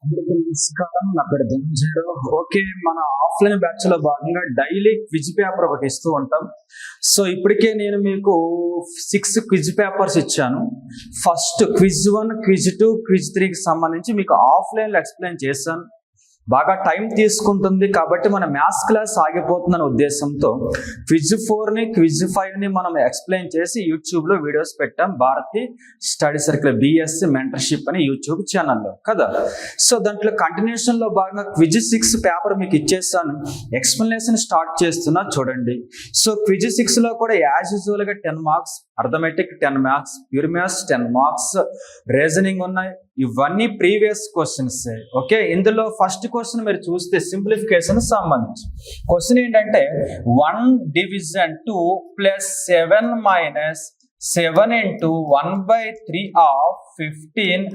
అందరికీ నమస్కారం. నా పేరు ధనంజయుడు. ఓకే, మన ఆఫ్లైన్ బ్యాచ్ లో భాగంగా డైలీ క్విజ్ పేపర్ ఒకటి ఇస్తూ ఉంటాం. సో ఇప్పటికే నేను మీకు 6 క్విజ్ పేపర్స్ ఇచ్చాను. ఫస్ట్ క్విజ్ 1, క్విజ్ 2, క్విజ్ 3కి సంబంధించి మీకు ఆఫ్లైన్ లో ఎక్స్ప్లెయిన్ చేశాను. బాగా టైం తీసుకుంటుంది కాబట్టి మన మ్యాథ్స్ క్లాస్ ఆగిపోతుందనే ఉద్దేశంతో క్విజ్ 4ని క్విజ్ 5ని మనం ఎక్స్ప్లెయిన్ చేసి యూట్యూబ్లో వీడియోస్ పెట్టాం. Bharati study circle BSc mentorship అని యూట్యూబ్ ఛానల్లో కదా. సో దాంట్లో కంటిన్యూషన్లో భాగంగా క్విజ్ 6 పేపర్ మీకు ఇచ్చేస్తాను. ఎక్స్ప్లెనేషన్ స్టార్ట్ చేస్తున్నా చూడండి. సో క్విజ్ 6లో కూడా యాజ్ యూజువల్గా 10 marks, arithmetic 10 marks, pure maths 10 marks, reasoning ఉన్నాయి. ఇవన్నీ ప్రీవియస్ క్వశ్చన్స్. ఓకే, ఇందులో ఫస్ట్ క్వశ్చన్ మీరు చూస్తే సింప్లిఫికేషన్ సంబంధించి క్వశ్చన్ ఏంటంటే 1 division 2 plus 7 minus 7 into 1/3 of 15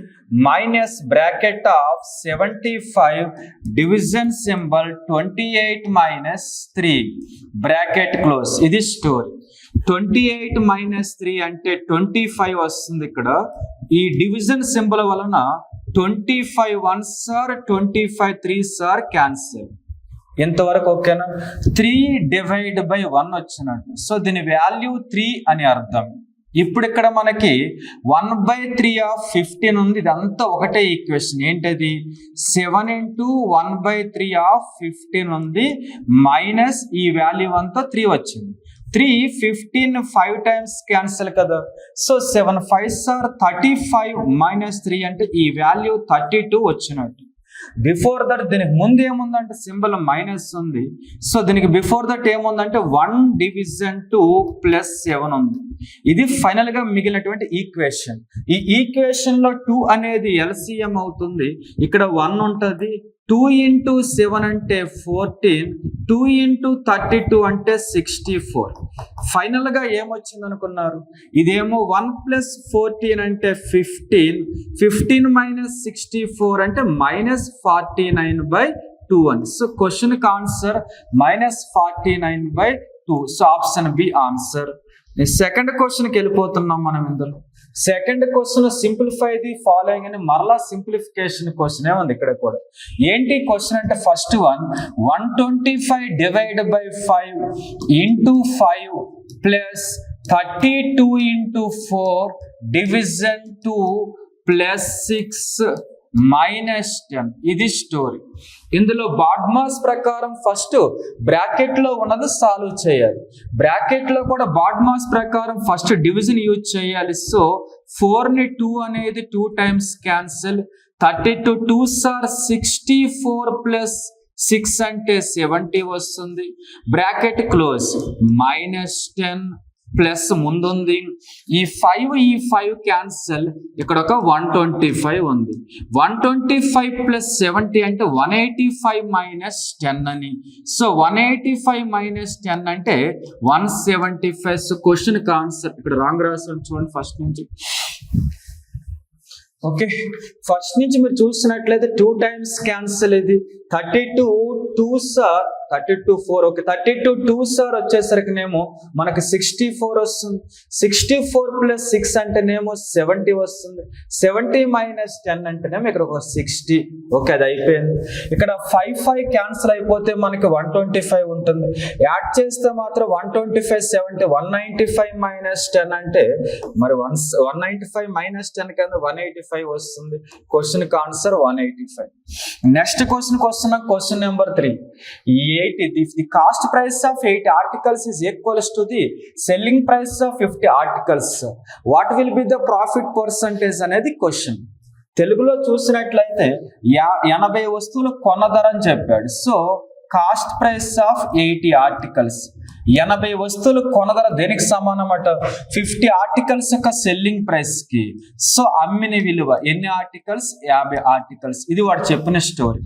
minus bracket of 75 division symbol 28 minus 3 bracket close. ఇది స్టోరీ. 28 మైనస్ 3 అంటే 25 వస్తుంది. ఇక్కడ ఈ డివిజన్ సింబల్ వలన 25 1 సార్ 25 3 సార్ క్యాన్సిల్. ఇంతవరకు ఓకేనా? 3 డివైడ్ బై 1 వచ్చినట్టు. సో దీని వాల్యూ 3 అని అర్థం. ఇప్పుడు ఇక్కడ మనకి 1/3 ఆఫ్ 15 ఉంది. ఇదంతా ఒకటే ఈక్వేషన్. ఏంటది? 7 ఇంటూ 1/3 ఆఫ్ 15 ఉంది, మైనస్ ఈ వాల్యూ అంతా 3 వచ్చింది. 3 15 5 టైమ్స్ క్యాన్సిల్ కదా. సో 7 5 సార్ 35 మైనస్ 3 అంటే ఈ వాల్యూ 32 వచ్చినట్టు. బిఫోర్ దట్ దీనికి ముందు ఏముందంటే సింబల్ మైనస్ ఉంది. సో దీనికి బిఫోర్ దట్ ఏముందంటే 1 డివిజన్ 2 ప్లస్ 7 ఉంది. ఇది ఫైనల్ గా మిగిలినటువంటి ఈక్వేషన్. ఈ ఈక్వేషన్ లో 2 అనేది LCM అవుతుంది. ఇక్కడ 1 ఉంటుంది. 2 ఇంటూ 7 అంటే 14, 2 ఇంటూ 32 అంటే 64. ఫైనల్ గా ఏమొచ్చింది అనుకున్నారు? ఇదేమో 1 ప్లస్ 14 అంటే 15, 15 మైనస్ 64 అంటే మైనస్ 49/2 అని. సో క్వశ్చన్ కి answer minus 49/2. So option B answer. Second క్వశ్చన్కి వెళ్ళిపోతున్నాం మనం. ఇందులో second question simplify the following అని మరలా సింప్లిఫికేషన్ క్వశ్చన్ ఉంది ఇక్కడ కూడా. ఏంటి క్వశ్చన్ అంటే first 125 divide by 5 into 5 plus 32 into 4 division 2 plus 6 minus 10. ఇది స్టోరీ. ఇందులో బాడ్మాస్ ప్రకారం ఫస్ట్ బ్రాకెట్ లో ఉన్నది సాల్వ్ చేయాలి. బ్రాకెట్ లో కూడా బాడ్మాస్ ప్రకారం ఫస్ట్ డివిజన్ యూజ్ చేయాలి. సో 4ని 2 అనేది 2 టైమ్స్ క్యాన్సిల్. 32 2 సార్ 64 ప్లస్ 6 అంటే 70 వస్తుంది. Bracket close. మైనస్ 10 ప్లస్ ముందుంది. ఈ 5 క్యాన్సల్. ఇక్కడ ఒక 125 ఉంది. 125 ప్లస్ 70 అంటే 185 మైనస్ 10 అని. సో 185 మైనస్ 10 అంటే 175. సో క్వశ్చన్ కి ఆన్సర్ ఇక్కడ రాంగ్ రాసాను చూడండి ఫస్ట్ నుంచి. ఓకే, ఫస్ట్ నుంచి మీరు చూసినట్లయితే 2 టైమ్స్ క్యాన్సిల్. ఇది 32 2 సార్ 32 4. ఓకే, 32 2 సార్ వచ్చేసరికినేమో మనకి 64 వస్తుంది. 64 ప్లస్ 6 అంటేనేమో 70 వస్తుంది. 70 మైనస్ 10 అంటేనేమో ఇక్కడ ఒక 60. ఓకే, అది అయిపోయింది. ఇక్కడ 5 క్యాన్సిల్ అయిపోతే మనకి 125 ఉంటుంది. యాడ్ చేస్తే మాత్రం 125 70 195 మైనస్ 10 అంటే మరి 195 మైనస్ 10 కింద 185 వస్తుంది. క్వశ్చన్ కి answer 185. Next question number 3. If the cost price of 8 articles is equals to the selling price of 50 articles, what will be the profit percentage అనేది క్వశ్చన్. తెలుగులో చూసినట్లయితే 80 వస్తువులు కొన్న ధర అని చెప్పాడు. So cost price of 80 articles. 80 వస్తువులు కొనధర దేనికి సమానం అట? 50 ఆర్టికల్స్ యొక్క సెల్లింగ్ ప్రైస్ కి. సో అమ్మిన విలువ ఎన్ని ఆర్టికల్స్? 50 ఆర్టికల్స్. ఇది వాడు చెప్పిన స్టోరీ.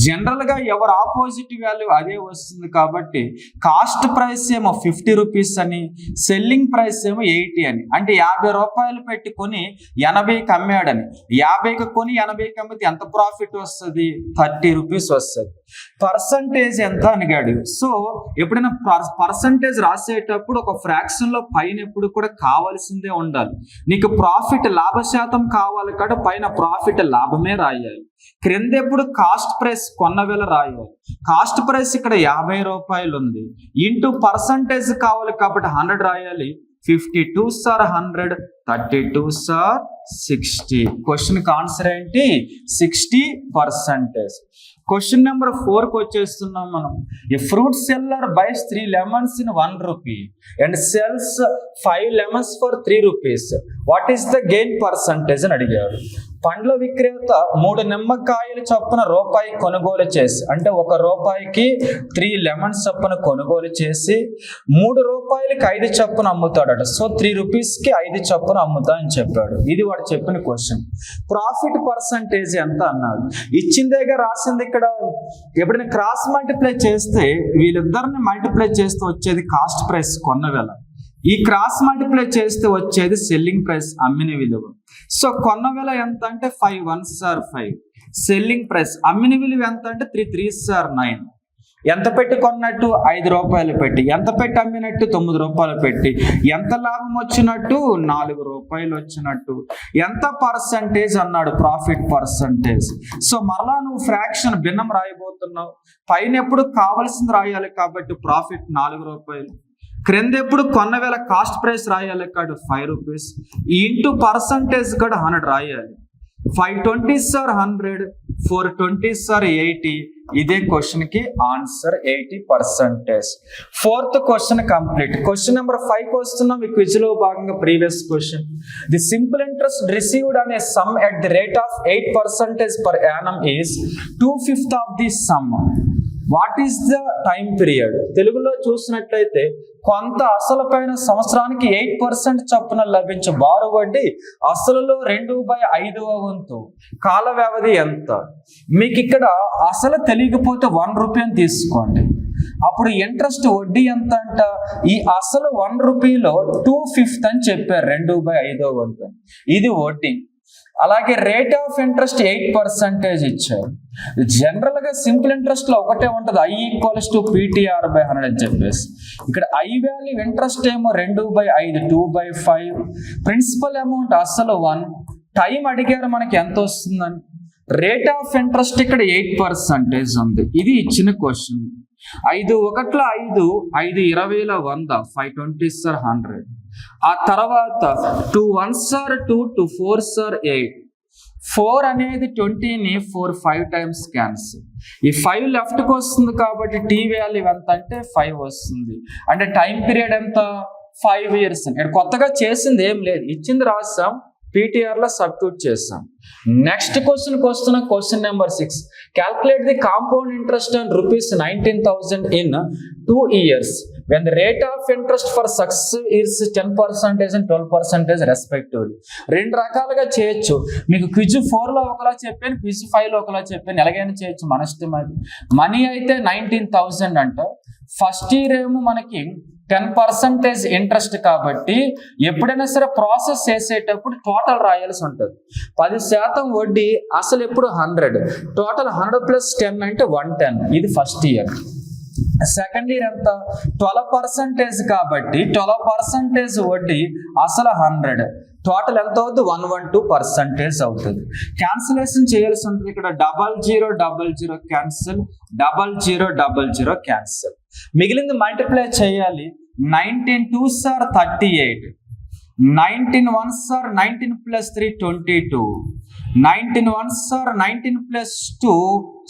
జనరల్ గా ఎవరు ఆపోజిట్ వాల్యూ అదే వస్తుంది కాబట్టి కాస్ట్ ప్రైస్ ఏమో 50 రూపీస్ అని, సెల్లింగ్ ప్రైస్ ఏమో 80 అని. అంటే 50 రూపాయలు పెట్టుకొని 80కి అమ్మాడని. 50కి కొని 80కి అమ్మితే ఎంత ప్రాఫిట్ వస్తుంది? 30 రూపీస్ వస్తుంది. పర్సంటేజ్ ఎంత అడిగాడు. సో ఎప్పుడైనా పర్సంటేజ్ రాసేటప్పుడు ఒక ఫ్రాక్షన్ లో పైన ఎప్పుడు కూడా కావాల్సిందే ఉండాలి. నీకు ప్రాఫిట్ లాభ శాతం కావాలి కాబట్టి పైన ప్రాఫిట్ లాభమే రాయాలి. క్రింద ఎప్పుడు కాస్ట్ ప్రైస్ కొన్న వేల రాయాలి. కాస్ట్ ప్రైస్ ఇక్కడ 50 రూపాయలు ఉంది, ఇంటూ పర్సంటేజ్ కావాలి కాబట్టి 100 రాయాలి. 52 సార్ 100, 32 సార్ 60. క్వశ్చన్ ఆన్సర్ ఏంటి? 60%. క్వశ్చన్ నెంబర్ 4కి వచ్చేస్తున్నాం మనం. A fruit seller buys 3 lemons in 1 rupee and sells 5 lemons for 3 rupees. What is the gain percentage అని అడిగాడు. పండ్ల విక్రేత 3 నిమ్మకాయలు చొప్పున రూపాయి కొనుగోలు చేసి, అంటే 1 రూపాయికి 3 lemons చొప్పున కొనుగోలు చేసి 3 రూపాయలకి 5 చొప్పున అమ్ముతాడట. సో 3 రూపీస్కి 5 చొప్పున అమ్ముతా అని చెప్పాడు. ఇది వాడు చెప్పిన క్వశ్చన్. ప్రాఫిట్ పర్సంటేజ్ ఎంత అన్నాడు. ఇచ్చిందేగా రాసింది. ఇక్కడ ఎప్పుడైనా క్రాస్ మల్టిప్లై చేస్తే వీళ్ళిద్దరిని మల్టిప్లై చేస్తే వచ్చేది కాస్ట్ ప్రైస్ కొన్న వేల, ఈ క్రాస్ మల్టిప్లై చేస్తే వచ్చేది సెల్లింగ్ ప్రైస్ అమ్మిన విలువ. సో కొన్న వేల ఎంత అంటే 5 1s are 5, సెల్లింగ్ ప్రైస్ అమ్మిన విలువ ఎంత అంటే 3 3s are 9. ఎంత పెట్టి కొన్నట్టు? 5 రూపాయలు పెట్టి. ఎంత పెట్టి అమ్మినట్టు? 9 రూపాయలు పెట్టి. ఎంత లాభం వచ్చినట్టు? 4 రూపాయలు వచ్చినట్టు. ఎంత పర్సంటేజ్ అన్నాడు? Profit percentage. సో మరలా నువ్వు ఫ్రాక్షన్ భిన్నం రాయబోతున్నావు. పైన ఎప్పుడు కావాల్సింది రాయాలి కాబట్టి ప్రాఫిట్ 4 రూపాయలు. క్రింద ఎప్పుడు కొన్న వేల కాస్ట్ ప్రైస్ రాయాలి కాబట్టి 5 రూపీస్, ఇంటూ పర్సంటేజ్ కూడా 100 రాయాలి. 5 20s are 100, 4 20s are 80. ఇదే క్వశ్చన్ కి answer 80%. 4th question complete. Question number 5కి వస్తున్నాం. ఈ క్విజ్ లో భాగంగా previous question. The simple interest received on a sum at the rate of 8% per annum is 2/5 of the sum. What is the time period? తెలుగులో చూసినట్లయితే కొంత అసలు పైన సంవత్సరానికి 8% చొప్పున లభించే బారు వడ్డీ అసలులో 2/5వ వంతు. కాల వ్యవధి ఎంత? మీకు ఇక్కడ అసలు తెలియకపోతే 1 రూపీ అని తీసుకోండి. అప్పుడు ఇంట్రెస్ట్ వడ్డీ ఎంత అంట? ఈ అసలు 1 రూపీలో 2/5 అని చెప్పారు, 2/5వ వంతు. ఇది వడ్డీ. అలాగే రేట్ ఆఫ్ ఇంట్రెస్ట్ 8% ఇచ్చారు. జనరల్ గా సింపుల్ ఇంట్రెస్ట్ లో ఒకటే ఉంటది, I = PTR/100 అని చెప్పేసి. ఇక్కడ I వాల్యూ ఇంట్రెస్ట్ ఏమో 2/5, 2/5. ప్రిన్సిపల్ అమౌంట్ అసలు 1. టైం అడిగారు మనకి ఎంత వస్తుందని. రేట్ ఆఫ్ ఇంట్రెస్ట్ ఇక్కడ 8% ఉంది. ఇది ఇచ్చిన క్వశ్చన్. 5 1 5, 5 20 100, 5 20s are 100. ఆ తర్వాత 2 1s are 2, 2 4s are 8. 4 అనేది 20ని 4 5 times క్యాన్సిల్. ఈ 5 లెఫ్ట్కి వస్తుంది కాబట్టి టీ వాల్యూ ఎంత అంటే 5 వస్తుంది. అంటే టైం పీరియడ్ ఎంత? 5 years. ఇక్కడ కొత్తగా చేసింది ఏం లేదు, ఇచ్చింది రాసాం, PTR లో సబ్స్టిట్యూట్ చేసాం. నెక్స్ట్ క్వశ్చన్కి వస్తున్న question number 6. Calculate the compound interest on ₹19,000 in 2 years when the rate of interest for successive years is 10% and 12% respectively. 2 రకాలుగా చేయొచ్చు. మీకు క్విజ్ 4లో ఒకలా చెప్పాను, క్విజ్ 5లో ఒకలా చెప్పాను, ఎలాగైనా చేయొచ్చు, మన ఇష్టం అది. మనీ అయితే 19,000 అంట. ఫస్ట్ ఇయర్ ఏమో మనకి 10% ఇంట్రెస్ట్ కాబట్టి ఎప్పుడైనా సరే ప్రాసెస్ చేసేటప్పుడు టోటల్ రాయాల్సి ఉంటుంది. 10% వడ్డీ, అసలు ఎప్పుడు 100, టోటల్ 100 + 10 అంటే 110. ఇది ఫస్ట్ ఇయర్. సెకండ్ ఇయర్ ఎంత? 12% కాబట్టి 12% వడ్డీ, అసలు 100, టోటల్ ఎంత అవుతుంది? 112% అవుతుంది. క్యాన్సిలేషన్ చేయాల్సి ఉంటుంది. ఇక్కడ 0000 క్యాన్సిల్, 0000 క్యాన్సిల్. మిగిలింది మల్టిప్లై చేయాలి. 19 2s are 38, 19 1s are 19 + 3 22, 19 1s are 19 + 2,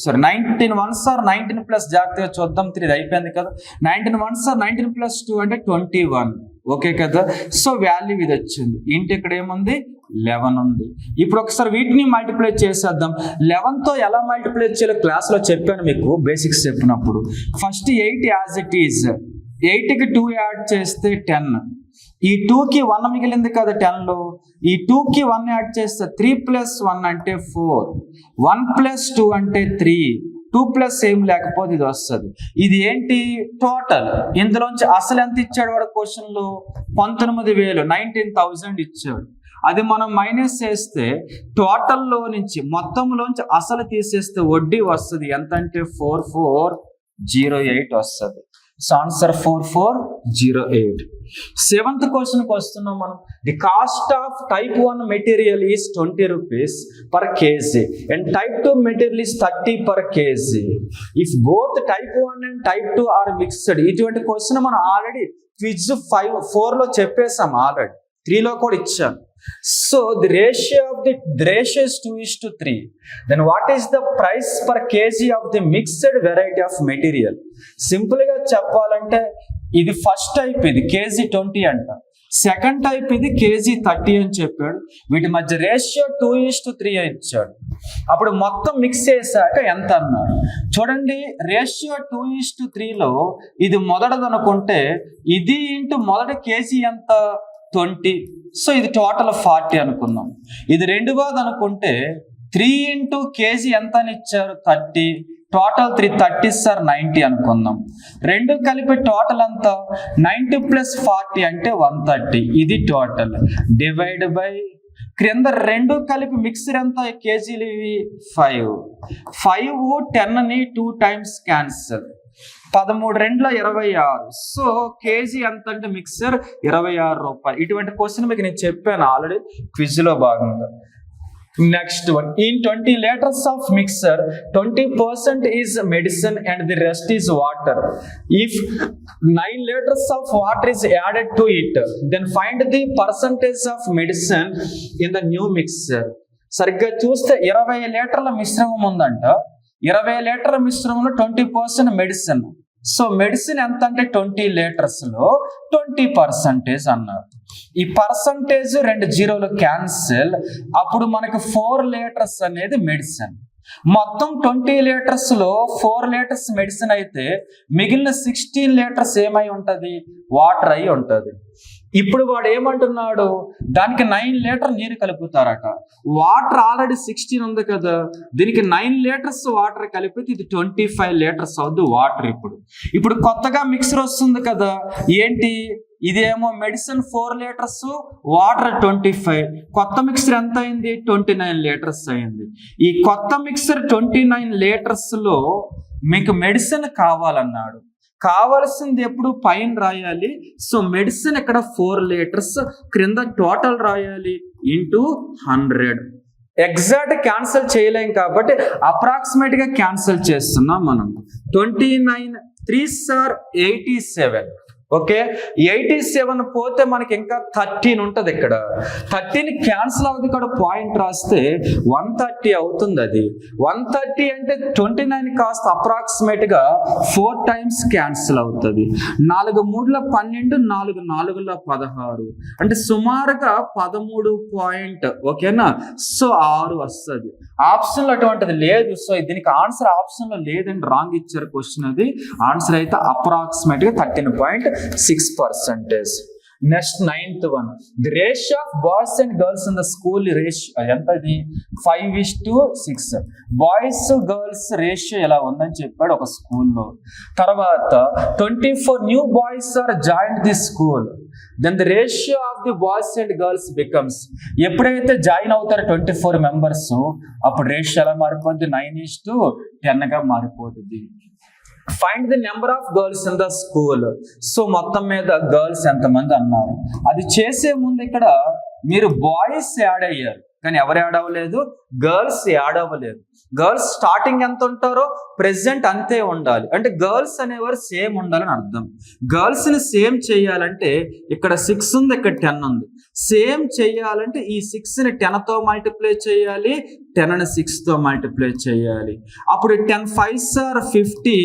sorry 19 1s are 19 + జాగ్రత్తగా చూద్దాం, 3 అయిపోయింది కదా. 19 1s are 19 + 2 అంటే 21. ఓకే కదా. సో వాల్యూ ఇది వచ్చింది. ఇంటి ఇక్కడ ఏముంది? 11 ఉంది. ఇప్పుడు ఒకసారి వీటిని మల్టిప్లై చేసేద్దాం. 11తో ఎలా మల్టిప్లై చేయాలో క్లాస్లో చెప్పాను మీకు, బేసిక్స్ చెప్పినప్పుడు. First 8 as it is. 8కి 2 యాడ్ చేస్తే 10. ఈ 2కి 1 మిగిలింది కదా 10లో. ఈ 2కి 1 యాడ్ చేస్తే 3 + 1 అంటే 4, 1 + 2 అంటే 3, 2 + ఏం లేకపోతే ఇది వస్తుంది. ఇది ఏంటి? టోటల్. ఇందులోంచి అసలు ఎంత ఇచ్చాడు వాడు క్వశ్చన్ లో? 19,000, 19,000 ఇచ్చాడు. అది మనం మైనస్ చేస్తే టోటల్లో నుంచి మొత్తంలోంచి అసలు తీసేస్తే వడ్డీ వస్తుంది. ఎంత అంటే 4408 వస్తుంది. So answer 4408. 7th క్వశ్చన్కి వస్తున్నాం మనం. The cost of type 1 material is 20 rupees per kg and type 2 material is 30 per kg. If both type 1 and type 2 are mixed. ఇటువంటి క్వశ్చన్ మనం ఆల్రెడీ క్విజ్ 4లో చెప్పేసాం, ఆల్రెడీ 3లో కూడా ఇచ్చాను. So the ratio is 2:3. Then what is the price per kg of the mixed variety of material? Simple గా చెప్పాలంటే ఇది ఫస్ట్ టైప్, ఇది కేజీ 20 అంట. సెకండ్ టైప్ ఇది కేజీ 30 అని చెప్పాడు. వీటి మధ్య రేషియో 2:3 ఇచ్చాడు. అప్పుడు మొత్తం మిక్స్ చేశాక ఎంత అన్నాడు చూడండి. రేషియో 2:3లో ఇది మొదటిది అనుకుంటే ఇది ఇంటూ మొదటి కేజీ ఎంత 20. సో ఇది టోటల్ 40 అనుకుందాం. ఇది రెండవది అనుకుంటే 3 ఇంటూ కేజీ ఎంత అని ఇచ్చారు 30. టోటల్ 30 సార్ 90 అనుకుందాం. రెండు కలిపి టోటల్ అంతా 90 + 40 అంటే 130. ఇది టోటల్ డివైడ్ బై క్రింద రెండు కలిపి మిక్సర్ ఎంత కేజీలు ఇవి 5. 10ని 2 times క్యాన్సల్. 13 2 26. సో కేజీ ఎంత అంటే మిక్సర్ 26 రూపాయలు. ఇటువంటి క్వశ్చన్ మీకు నేను చెప్పాను ఆల్రెడీ క్విజ్ లో భాగంగా. Next one. In 20 liters of mixture 20% is medicine and the rest is water. If 9 liters of water is added to it then find the percentage of medicine in the new mixture. సరిగ్గా చూస్తే 20 లీటర్ల మిశ్రమం ఉందంట. 20 లీటర్ల మిశ్రమంలో 20% medicine. So medicine ఎంత అంటే 20 liters లో 20% అన్నారు. ఈ పర్సంటేజ్ 2 జీరోలు క్యాన్సిల్. అప్పుడు మనకి 4 liters అనేది మెడిసిన్. మొత్తం 20 liters లో 4 liters మెడిసిన్ అయితే మిగిలిన 16 liters ఏమై ఉంటది? వాటర్ అయి ఉంటది. ఇప్పుడు వాడు ఏమంటున్నాడు, దానికి 9 లీటర్ నీరు కలుపుతారట. వాటర్ ఆల్రెడీ 16 ఉంది కదా, దీనికి 9 liters వాటర్ కలిపితే ఇది 25 liters అవుద్ది వాటర్. ఇప్పుడు కొత్తగా మిక్సర్ వస్తుంది కదా, ఏంటి ఇదేమో మెడిసిన్ 4 liters, వాటర్ 25. కొత్త మిక్సర్ ఎంత అయింది? 29 liters అయింది. ఈ కొత్త మిక్సర్ 29 liters లో మీకు మెడిసిన్ కావాలన్నాడు. కావాల్సింది ఎప్పుడు పైన రాయాలి. సో మెడిసిన్ ఇక్కడ 4 liters, క్రింద టోటల్ రాయాలి ఇంటూ 100. ఎగ్జాక్ట్ క్యాన్సిల్ చేయలేం కాబట్టి అప్రాక్సిమేట్ గా క్యాన్సిల్ చేస్తున్నాం మనం. 29 3 సార్ 87. ఓకే, 87 పోతే మనకి ఇంకా 13 ఉంటుంది. ఇక్కడ 13 క్యాన్సిల్ అవుతుంది. ఇక్కడ పాయింట్ రాస్తే 130 అవుతుంది. అది 130 అంటే 29 కాస్త అప్రాక్సిమేట్ గా 4 times క్యాన్సిల్ అవుతుంది. 4 3 12, 4 4 16 అంటే సుమారుగా 13 పాయింట్. ఓకేనా, సో 6 వస్తుంది. ఆప్షన్ లో అటువంటిది లేదు. సో దీనికి ఆన్సర్ ఆప్షన్ లో లేదండి, రాంగ్ ఇచ్చారు క్వశ్చన్. అది ఆన్సర్ అయితే అప్రాక్సిమేట్ గా 13.6%. Next 9th one. The ratio of boys and girls in the school ratio ఎంతది? 5:6. బాయ్స్ గర్ల్స్ రేషియో ఎలా ఉందని చెప్పాడు ఒక స్కూల్లో. తర్వాత 24 new boys are join the school. Then the ratio of the boys and girls becomes. ఎప్పుడైతే join అవుతారో 24 members, అప్పుడు రేషియో ఎలా మారిపోద్ది? 9:10 గా మారిపోతుంది. Find the number of girls in the school. So మొత్తం మీద గర్ల్స్ ఎంతమంది అన్నారు. అది చేసే ముందు ఇక్కడ మీరు బాయ్స్ యాడ్ అయ్యారు, కానీ ఎవరు యాడ్ అవ్వలేదు? గర్ల్స్ యాడ్ అవ్వలేదు. గర్ల్స్ స్టార్టింగ్ ఎంత ఉంటారో ప్రెసెంట్ అంతే ఉండాలి. అంటే గర్ల్స్ అనేవారు సేమ్ ఉండాలని అర్థం. గర్ల్స్ ని సేమ్ చేయాలంటే ఇక్కడ 6 ఉంది, ఇక్కడ 10 ఉంది. సేమ్ చేయాలంటే ఈ 6ని 10తో మల్టిప్లై చేయాలి, 10ని 6తో మల్టిప్లై చేయాలి. అప్పుడు 10 5s are 50,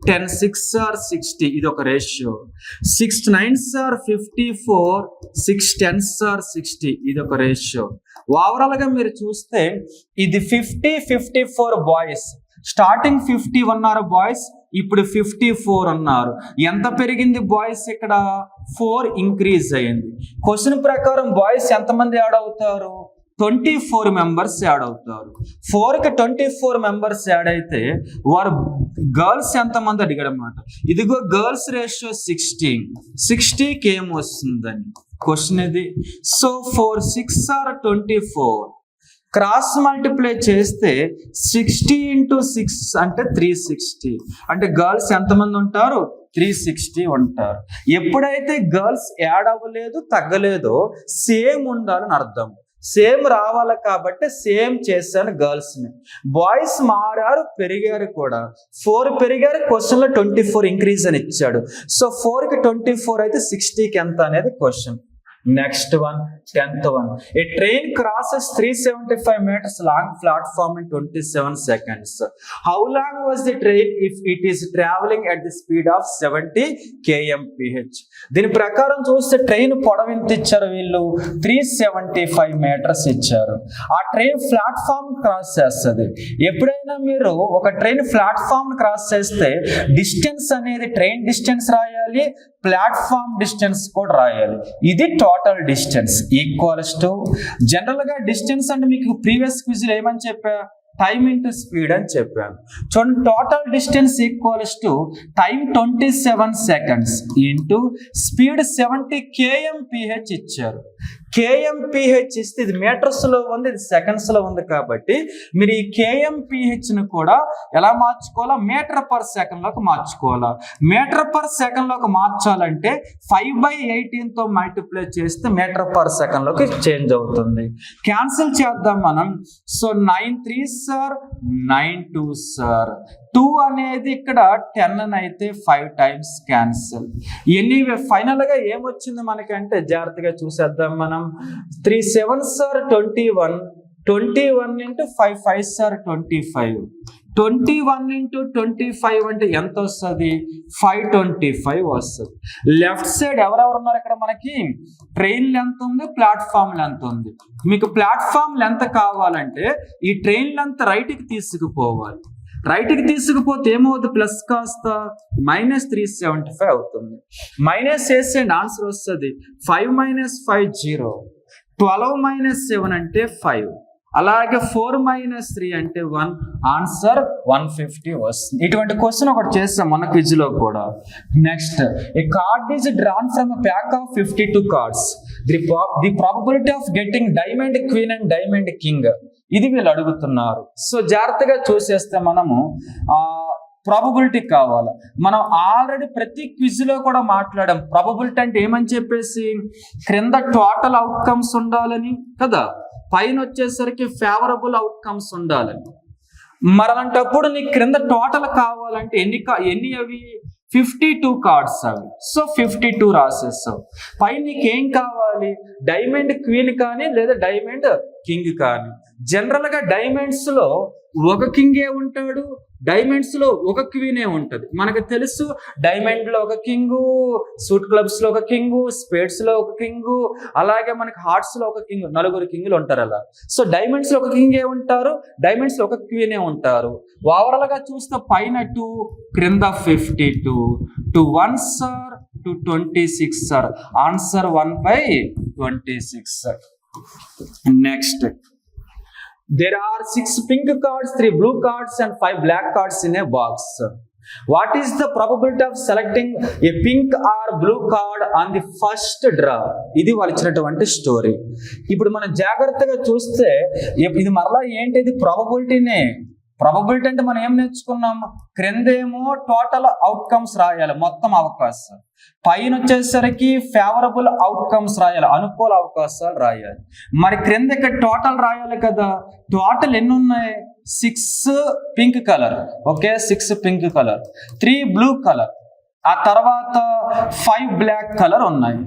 10 6s are 60. ఇది ఒక ratio. 6 9s are 54, 6 10s are 60. ఇది ఒక రేషియో. ఓవరాల్ గా మీరు చూస్తే ఇది 50 54 బాయ్స్. స్టార్టింగ్ 50 ఉన్నారు బాయ్స్, ఇప్పుడు 54 ఉన్నారు. ఎంత పెరిగింది బాయ్స్? ఇక్కడ 4 ఇంక్రీజ్ అయ్యింది. క్వశ్చన్ ప్రకారం బాయ్స్ ఎంతమంది యాడ్ అవుతారు? 24 members యాడ్ అవుతారు. 4కి 24 members యాడ్ అయితే వారు గర్ల్స్ ఎంతమంది అడిగాడు అన్నమాట. ఇదిగో గర్ల్స్ రేషియో 60కి ఏమొస్తుందని క్వశ్చన్ ఇది. So 4 6 are 24. క్రాస్ మల్టిప్లై చేస్తే 60 × 6 అంటే 360. అంటే గర్ల్స్ ఎంతమంది ఉంటారు? 360 ఉంటారు. ఎప్పుడైతే గర్ల్స్ యాడ్ అవ్వలేదు తగ్గలేదో సేమ్ ఉండాలని అర్థం. సేమ్ రావాలి కాబట్టి సేమ్ చేశాను గర్ల్స్ని. బాయ్స్ మారారు, పెరిగారు కూడా. 4 పెరిగారు, క్వశ్చన్లో 24 ఇంక్రీజ్ అని ఇచ్చాడు. సో 4కి 24 అయితే 60కి ఎంత అనేది question. Next one, 10th one. A train crosses 375 meters long platform in 27 seconds. How long was the train if it is traveling at the speed of 70 kmph? దీని ప్రకారం చూస్తే ట్రైన్ పొడవు ఎంత ఇచ్చారు వీళ్ళు? 375 meters ఇచ్చారు. ఆ ట్రైన్ ప్లాట్ఫామ్ క్రాస్ చేస్తుంది. ఎప్పుడైనా మీరు ఒక ట్రైన్ ప్లాట్ఫామ్ క్రాస్ చేస్తే డిస్టెన్స్ అనేది ట్రైన్ డిస్టెన్స్ రాయాలి, ప్లాట్ఫామ్ డిస్టెన్స్ కూడా రాయాలి. ఇది total distance equals to, general గా డిస్టెన్స్ అంటే మీకు ప్రీవియస్ క్విజ్ లో ఏమని చెప్పా? టైమ్ ఇంటూ స్పీడ్ అని చెప్పాను. చూడండి, total distance equals to time 27 seconds into speed 70 kmph ఇచ్చారు. kmph ఇస్తే ఇది మీటర్స్ లో ఉంది, ఇది సెకండ్స్ లో ఉంది కాబట్టి మీరు ఈ kmph ను కూడా ఎలా మార్చుకోవాలా? మీటర్ పర్ సెకండ్ లోకి మార్చుకోవాలా. మీటర్ పర్ సెకండ్ లోకి మార్చాలంటే 5/18తో మల్టిప్లై చేస్తే మీటర్ పర్ సెకండ్ లోకి చేంజ్ అవుతుంది. క్యాన్సిల్ చేద్దాం మనం. So 9 3s sir, 9 2s sir. 2 అనేది ఇక్కడ 10 అయితే 5 times క్యాన్సిల్. ఎనీవే ఫైనల్ గా ఏమొచ్చింది మనకంటే జాగ్రత్తగా చూసేద్దాం మనం. 3 7s sir 21, 21 into 5 5s sir 25, 21 into 25 అంటే ఎంత వస్తుంది? 525 వస్తుంది. లెఫ్ట్ సైడ్ ఎవరెవరు ఉన్నారు ఇక్కడ మనకి? ట్రైన్ లెంత్ ఉంది, ప్లాట్ఫామ్ లెంత్ ఉంది. మీకు ప్లాట్ఫామ్ లెంత్ కావాలంటే ఈ ట్రైన్ లెంత్ రైట్కి తీసుకుపోవాలి. రైట్కి తీసుకుపోతే ఏమవుతుంది? ప్లస్ కాస్త -375 అవుతుంది. మైనస్ వేసేయండి, ఆన్సర్ వస్తుంది 5 - 5 0. 12 - 7 అంటే 5. అలాగే 4 - 3 అంటే 1. ఆన్సర్ 150 వస్తుంది. ఇటువంటి క్వశ్చన్ ఒకటి చేస్తాం మన క్విజ్ లో కూడా. Next, A card is drawn from a pack of 52 cards. The probability of getting diamond queen and diamond king, ఇది వీళ్ళు అడుగుతున్నారు. సో జాగ్రత్తగా చూసేస్తే మనము ప్రాబబిలిటీ కావాలి. మనం ఆల్రెడీ ప్రతి క్విజ్ లో కూడా మాట్లాడాం. ప్రాబబిలిటీ అంటే ఏమని చెప్పేసి క్రింద టోటల్ అవుట్కమ్స్ ఉండాలని కదా, పైన వచ్చేసరికి ఫేవరబుల్ అవుట్కమ్స్ ఉండాలని. మరి అలాంటప్పుడు నీకు క్రింద టోటల్ కావాలంటే ఎన్ని అవి? 52 cards అవి. సో 52 రాసేస్తావు. పై నీకేం కావాలి? డైమండ్ క్వీన్ కానీ లేదా డైమండ్ కింగ్ కానీ. జనరల్ గా డైమండ్స్ లో ఒక కింగే ఉంటాడు, డైమండ్స్ లో ఒక క్వీనే ఉంటది. మనకు తెలుసు, డైమండ్ లో ఒక కింగు, సూట్ క్లబ్స్ లో ఒక కింగు, స్పేడ్స్ లో ఒక కింగు, అలాగే మనకి హార్ట్స్ లో ఒక కింగ్, 4 కింగులు ఉంటారు అలా. సో డైమండ్స్ లో ఒక కింగే ఉంటారు, డైమండ్స్ లో ఒక క్వీనే ఉంటారు. ఓవరాల్ గా చూస్తే పైన 2, క్రింద 52. 2 1s sir, 2 26 sir. Answer 1/26. Next, there are 6 pink cards, 3 blue cards and 5 black cards in a box. What is the probability of selecting a pink or blue card on the first draw? ఇది వాళ్ళు ఇచ్చినటువంటి story. ఇప్పుడు మనం జాగ్రత్తగా చూస్తే ఇది మరలా ఏంటిది? ప్రాబబిలిటీనే. ప్రాబబిలిటీ అంటే మనం ఏం నేర్చుకున్నాం? క్రిందేమో టోటల్ అవుట్కమ్స్ రాయాలి, మొత్తం అవకాశాలు. పైన వచ్చేసరికి ఫేవరబుల్ అవుట్కమ్స్ రాయాలి, అనుకూల అవకాశాలు రాయాలి. మరి క్రింద ఇక్కడ టోటల్ రాయాలి కదా. టోటల్ ఎన్ని ఉన్నాయి? 6 pink colour, okay, 6 pink colour, 3 blue colour, ఆ తర్వాత 5 బ్లాక్ కలర్ ఉన్నాయి.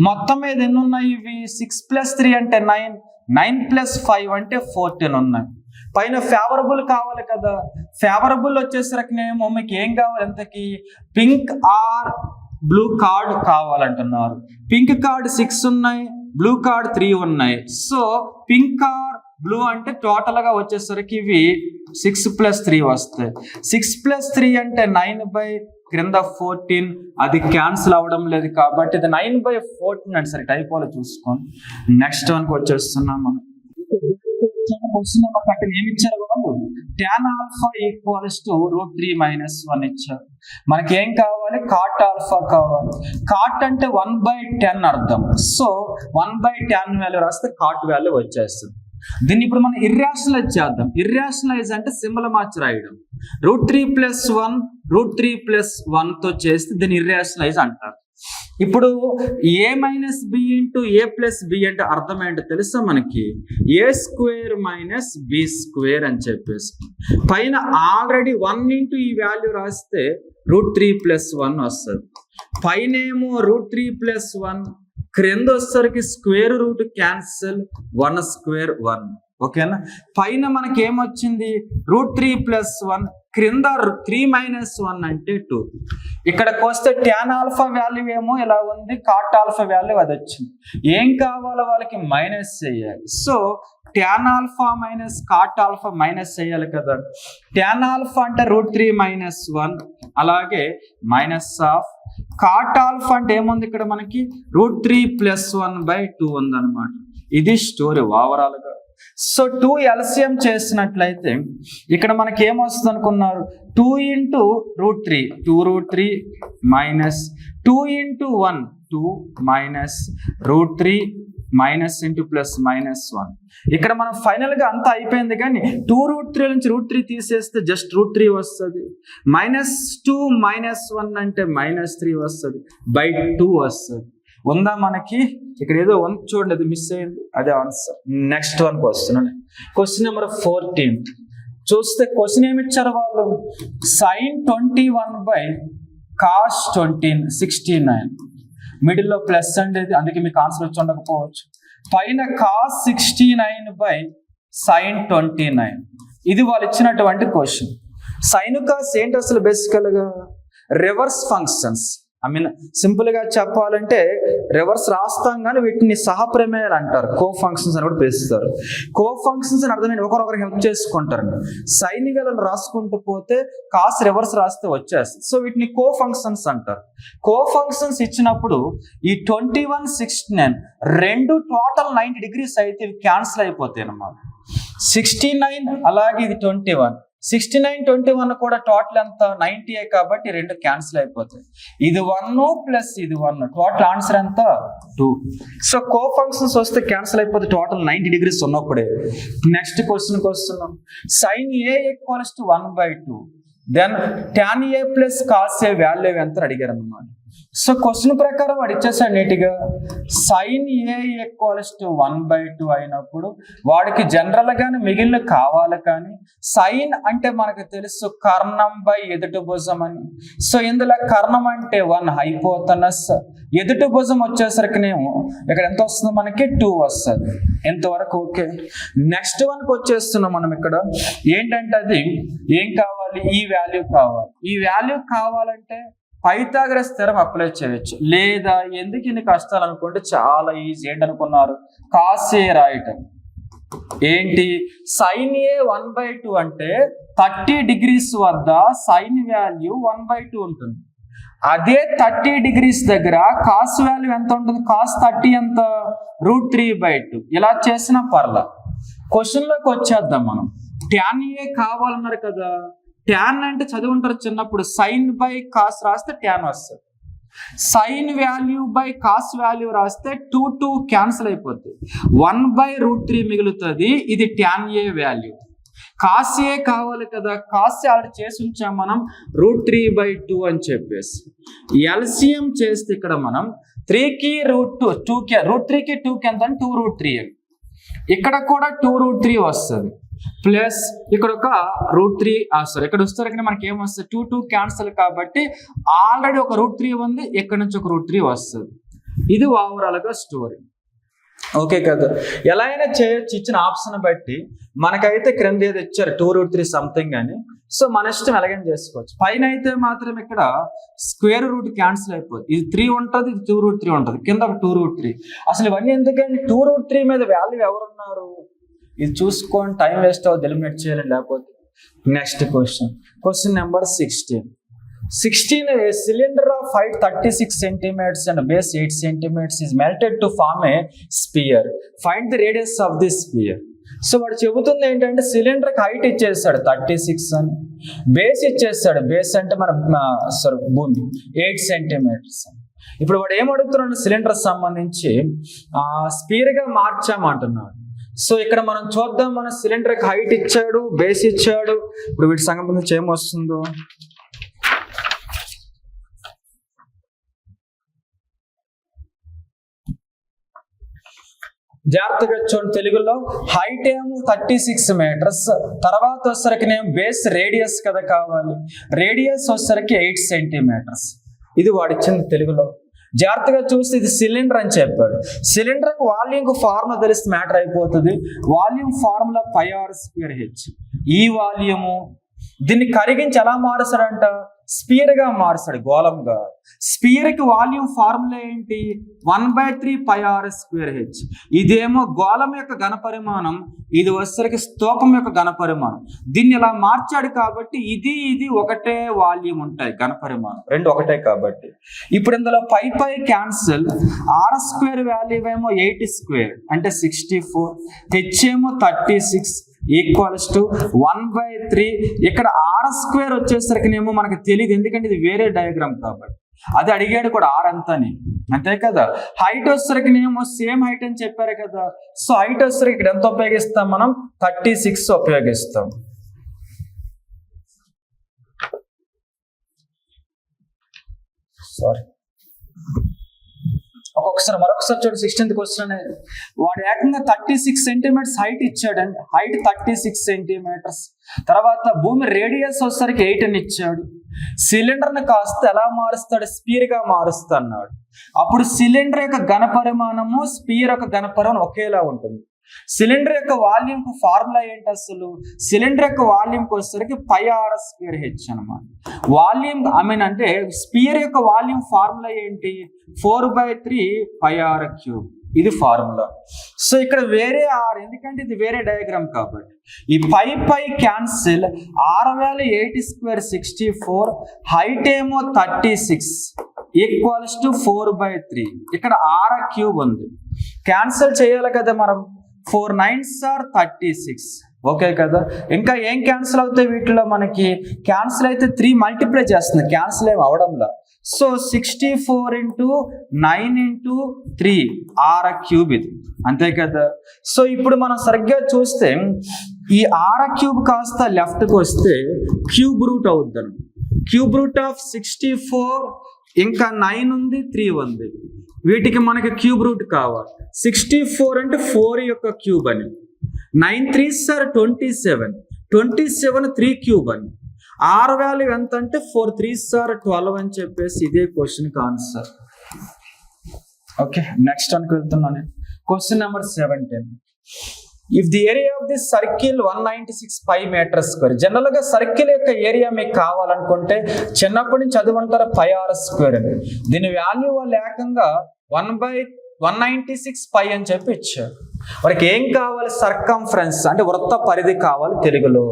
మొత్తం మీద ఎన్ని ఉన్నాయి ఇవి? 6 + 3 అంటే 9, 9 + 5 అంటే 14 ఉన్నాయి. పైన ఫేవరబుల్ కావాలి కదా. ఫేవరబుల్ వచ్చేసరికి మీకు ఏం కావాలి? ఎంతకి? పింక్ ఆర్ బ్లూ కార్డ్ కావాలంటున్నారు. పింక్ కార్డ్ 6 ఉన్నాయి, బ్లూ కార్డ్ 3 ఉన్నాయి. సో పింక్ ఆర్ బ్లూ అంటే టోటల్ గా వచ్చేసరికి ఇవి 6 + 3 వస్తాయి. 6 + 3 అంటే 9 క్రింద 14, అది క్యాన్సిల్ అవ్వడం లేదు కాబట్టి ఇది 9/14 అంటే సరే టైపోలో చూసుకోండి. నెక్స్ట్ వన్కి వచ్చేస్తున్నాం మనం. ఏమి ఇచ్చారు? tan alpha = √3 - 1 ఇచ్చారు. మనకి ఏం కావాలి? cot alpha కావాలి. cot అంటే 1/10 అర్థం. సో 1/10 వాల్యూ రాస్తే cot వాల్యూ వచ్చేస్తుంది. దీన్ని ఇప్పుడు మనం ఇర్రాషనలైజ్ చేద్దాం. ఇర్రాషనలైజ్ అంటే సింబల్ మార్చి రాయడం. √3 + 1 √3 + 1తో చేస్తే దీన్ని ఇర్రాషనలైజ్ అంటారు. ఇప్పుడు a - b × a + b అంటే అర్థం ఏంటో తెలుసా మనకి? a² - b² అని చెప్పేసి పైన ఆల్రెడీ 1 × ఈ వాల్యూ రాస్తే √3 + 1 వస్తుంది. పైన ఏమో √3 + 1, క్రింద వచ్చేసరికి స్క్వేర్ రూట్ క్యాన్సిల్, 1² 1. ఓకేనా? పైన మనకి ఏమొచ్చింది? √3 + 1, క్రింద 3 - 1 అంటే 2. ఇక్కడికి వస్తే tan α వాల్యూ ఏమో ఇలా ఉంది, cot α వాల్యూ అది వచ్చింది. ఏం కావాలో వాళ్ళకి మైనస్ చేయాలి. సో tan α - cot α మైనస్ చేయాలి కదా. tan α అంటే √3 - 1, అలాగే మైనస్ ఆఫ్ cot α అంటే ఏముంది ఇక్కడ మనకి? √3 + 1/2 ఉందన్నమాట. ఇది స్టోరీ ఓవరాల్ గా. సో 2 LCM చేసినట్లయితే ఇక్కడ మనకి ఏమొస్తుంది అనుకున్నారు? 2 × √3 2√3 minus 2 × 1 2 minus √3 minus into plus -1. ఇక్కడ మనం ఫైనల్ గా అంతా అయిపోయింది, కానీ 2√3 నుంచి √3 తీసేస్తే జస్ట్ √3 వస్తుంది. -2 -1 అంటే -3 వస్తుంది, /2 వస్తుంది. ఉందా మనకి? ఇక్కడ ఏదో ఉంది చూడండి, అది మిస్ అయింది, అదే ఆన్సర్. నెక్స్ట్ వన్కి వస్తున్నాను. క్వశ్చన్ నెంబర్ 14 చూస్తే క్వశ్చన్ ఏమి ఇచ్చారు వాళ్ళు? sin 21/cos 69. మిడిల్లో ప్లస్ అండి, అందుకే మీకు ఆన్సర్ వచ్చి ఉండకపోవచ్చు. పైన cos 69/sin 29. ఇది వాళ్ళు ఇచ్చినటువంటి క్వశ్చన్. సైన్ కాస్ ఏంటి అసలు? బేసికల్ గా రివర్స్ ఫంక్షన్స్. సింపుల్ గా చెప్పాలంటే రివర్స్ రాస్తాం కానీ వీటిని సహప్రమేయాలు అంటారు, కో ఫంక్షన్స్ అని కూడా పిలుస్తారు. కో ఫంక్షన్స్ అని అర్థమైంది, ఒకరొకరు హెల్ప్ చేసుకుంటారు. సైన్ వేలను రాసుకుంటూ పోతే కాస్ రివర్స్ రాస్తే వచ్చేస్తుంది. సో వీటిని కో ఫంక్షన్స్ అంటారు. కో ఫంక్షన్స్ ఇచ్చినప్పుడు ఈ 21 69 రెండు టోటల్ 90 degrees అయితే ఇవి క్యాన్సిల్ అయిపోతాయి అన్నమాట. 69 అలాగే ఇది 21, 69 21 కూడా టోటల్ ఎంత? 90 కాబట్టి రెండు క్యాన్సిల్ అయిపోతాయి. ఇది 1 ప్లస్ ఇది 1, టోటల్ ఆన్సర్ ఎంత? 2. సో కో ఫంక్షన్స్ వస్తే క్యాన్సిల్ అయిపోతే టోటల్ 90 degrees ఉన్నప్పుడే. నెక్స్ట్ క్వశ్చన్కి వస్తున్నాం. sin a = 1/2, then tan a + cos a value ఎంత అడిగారు అన్నమాట. సో క్వశ్చన్ ప్రకారం వాడు ఇచ్చేసాడు నీట్గా. sin a = 1/2 అయినప్పుడు వాడికి జనరల్ గానే మిగిలిన కావాలి, కానీ సైన్ అంటే మనకు తెలుసు కర్ణం బై ఎదుటి భుజం అని. సో ఇందులో కర్ణం అంటే 1 హైపోతనస్, ఎదుటి భుజం వచ్చేసరికినేమో ఇక్కడ ఎంత వస్తుంది మనకి? 2 వస్తుంది. ఎంతవరకు ఓకే. నెక్స్ట్ వన్కి వచ్చేస్తున్నాం మనం. ఇక్కడ ఏంటంటే అది ఏం కావాలి? ఈ వాల్యూ కావాలి. ఈ వాల్యూ కావాలంటే పైథాగరస్ థియరం అప్లై చేయొచ్చు, లేదా ఎందుకు ఇన్ని కష్టాలు అనుకుంటే చాలా ఈజీ. ఏంటనుకున్నారు? కాస్ ఏ రాయటం. ఏంటి? sin a 1/2 అంటే 30 degrees వద్ద సైన్ వాల్యూ 1/2 ఉంటుంది. అదే 30 degrees దగ్గర కాస్ వాల్యూ ఎంత ఉంటుంది? కాస్ 30 ఎంత? √3/2. ఇలా చేసిన పర్లా. క్వశ్చన్ లోకి వచ్చేద్దాం మనం. tan a కావాలన్నారు కదా. ట్యాన్ అంటే చదివి ఉంటారు చిన్నప్పుడు, సైన్ బై కాస్ రాస్తే ట్యాన్ వస్తుంది. Sign value by cos value రాస్తే 2 క్యాన్సిల్ అయిపోతుంది, 1/√3 మిగులుతుంది. ఇది tan A value. Cos A కావాలి కదా, కాస్ ఏ ఆల్రెడీ చేసి ఉంచాం మనం, √3/2 అని చెప్పేసి. ఎల్సిఎం చేస్తే ఇక్కడ మనం 3కి √2కి √3కి 2కి ఎంత? 2√3. ఇక్కడ కూడా 2√3 వస్తుంది, ప్లస్ ఇక్కడ ఒక √3 ఇక్కడ వస్తారు. మనకి ఏమొస్తుంది? 2 క్యాన్సిల్ కాబట్టి ఆల్రెడీ ఒక √3 ఉంది, ఇక్కడ నుంచి ఒక √3 వస్తుంది. ఇది ఓవరాల్ గా స్టోరీ. ఓకే కదా. ఎలా అయినా చేయొచ్చు ఇచ్చిన ఆప్షన్ బట్టి. మనకైతే క్రింద ఏది ఇచ్చారు 2√3 సంథింగ్ అని. సో మన ఇష్టం ఎలాగైనా చేసుకోవచ్చు. పైన అయితే మాత్రం ఇక్కడ స్క్వేర్ రూట్ క్యాన్సిల్ అయిపోతుంది. ఇది 3 ఉంటుంది, ఇది 2√3 ఉంటుంది, కింద ఒక 2√3. అసలు ఇవన్నీ ఎందుకంటే 2√3 మీద వాల్యూ ఎవరున్నారు ఇది చూసుకొని టైం వేస్ట్ అవుతుంది, ఎలిమినేట్ చేయాలి లేకపోతే. Next question number 16. A cylinder of height 36 centimeters and base 8 centimeters is melted to form a sphere. Find the radius of this sphere. So వాడు చెబుతుంది ఏంటంటే సిలిండర్కి హైట్ ఇచ్చేస్తాడు 36 అని, బేస్ ఇచ్చేస్తాడు, బేస్ అంటే మన భూమి 8 centimeters. ఇప్పుడు వాడు ఏమడుగుతున్నాడు? సిలిండర్ సంబంధించి స్పీర్ గా మార్చామంటున్నాడు. సో ఇక్కడ మనం చూద్దాం, మన సిలిండర్ హైట్ ఇచ్చాడు, బేస్ ఇచ్చాడు. ఇప్పుడు వీటి సంబంధించి ఏమొస్తుందో జాగ్రత్తగా చూడండి. తెలుగులో హైట్ ఏమో 36 మీటర్స్, తర్వాత వచ్చేసరికి నేను బేస్ రేడియస్ కదా కావాలి, రేడియస్ వచ్చేసరికి 8 సెంటీమీటర్స్. ఇది వాడిచ్చింది తెలుగులో. జాగ్రత్తగా చూస్తే ఇది సిలిండర్ అని చెప్పాడు. సిలిండర్కి వాల్యూమ్కి ఫార్ములా తెలిస్తే మ్యాటర్ అయిపోతుంది. Volume formula πr²h. ఈ వాల్యూము దీన్ని కరిగించి ఎలా మారుస్తాడంట, స్పియర్ గా మారుస్తాడు, గోళంగా. స్పియర్ కి వాల్యూమ్ ఫార్ములా ఏంటి, 1/3 πr²h. ఇదేమో గోళం యొక్క ఘనపరిమాణం, ఇది వచ్చేసరికి స్తూపం యొక్క ఘనపరిమాణం. దీన్ని ఇలా మార్చాడు కాబట్టి ఇది ఒకటే వాల్యూమ్ ఉంటాయి, ఘనపరిమాణం రెండు ఒకటే కాబట్టి. ఇప్పుడు ఇందులో పై క్యాన్సిల్, r² వాల్యూ ఏమో 8² అంటే 64, h ఏమో 36 ఈక్వల్స్ టు 1/3. ఇక్కడ r² వచ్చేసరికినేమో మనకు తెలియదు, ఎందుకంటే ఇది వేరే డయాగ్రామ్ కాబట్టి. అది అడిగాడు కూడా r అంతని, అంతే కదా. హైట్ వచ్చేసరికినేమో సేమ్ హైట్ అని చెప్పారు కదా. సో హైట్ వచ్చేసరికి ఇక్కడ ఎంత ఉపయోగిస్తాం మనం, 36 ఉపయోగిస్తాం. సారీ, మరొకసారి చూడు. 16th క్వశ్చన్ అనేది వాడు ఏకంగా 36 సెంటీమీటర్స్ హైట్ ఇచ్చాడండి. Height 36 centimetres. తర్వాత భూమి రేడియస్ వచ్చేసరికి 8 అని ఇచ్చాడు. సిలిండర్ని కాస్త ఎలా మారుస్తాడు, స్పియర్ గా మారుస్తా అన్నాడు. అప్పుడు సిలిండర్ యొక్క ఘనపరిమాణము స్పియర్ యొక్క ఘనపరిమాణం ఒకేలా ఉంటుంది. సిలిండర్ యొక్క వాల్యూమ్ కు ఫార్ములా ఏంటి అసలు, సిలిండర్ యొక్క వాల్యూమ్ కు వచ్చేసరికి πr²h అనమాట. వాల్యూమ్ అంటే స్పియర్ యొక్క వాల్యూమ్ ఫార్ములా ఏంటి, 4/3 πr³. ఇది ఫార్ములా. సో ఇక్కడ వేరే ఆర్, ఎందుకంటే ఇది వేరే డయాగ్రామ్ కాబట్టి. ఈ pi cancel, r value 8² 64, height ఏమో 36 ఈక్వల్స్ టు 4/3. ఇక్కడ r³ ఉంది, క్యాన్సిల్ చేయాలి కదా మనం. 4 9s are 36, ఓకే కదా. ఇంకా ఏం క్యాన్సిల్ అవుతాయి వీటిలో, మనకి క్యాన్సిల్ అయితే 3 మల్టిప్లై చేస్తుంది, క్యాన్సిల్ ఏం అవడంలా. సో 64 × 9 × 3 r³ ఇది, అంతే కదా. సో ఇప్పుడు మనం సరిగ్గా చూస్తే ఈ r³ కాస్త లెఫ్ట్కి వస్తే క్యూబ్ రూట్ అవుద్ది. క్యూబ్ రూట్ ఆఫ్ 64, ఇంకా 9 ఉంది, 3 ఉంది. వీటికి మనకి క్యూబ్ రూట్ కావాలి. 64 అంటే 4 యొక్క క్యూబ్ అని, 9 3s are 27, 27 3³ అని. r వాల్యూ ఎంత అంటే 4 3s are 12 అని చెప్పేసి ఇదే క్వశ్చన్కి ఆన్సర్. ఓకే, నెక్స్ట్ వన్కి వెళ్తున్నాను. Question number 17. If the area of the circle 196 πm². General గా సర్కిల్ యొక్క ఏరియా మీకు కావాలనుకుంటే చిన్నప్పటి నుంచి చదువుంటారు πr² అని. దీని వాల్యూ వాళ్ళు ఏకంగా 1/196 π అని చెప్పి ఇచ్చారు. వారికి ఏం కావాలి, సర్కంఫరెన్స్ అంటే వృత్త పరిధి కావాలి తెలుగులో.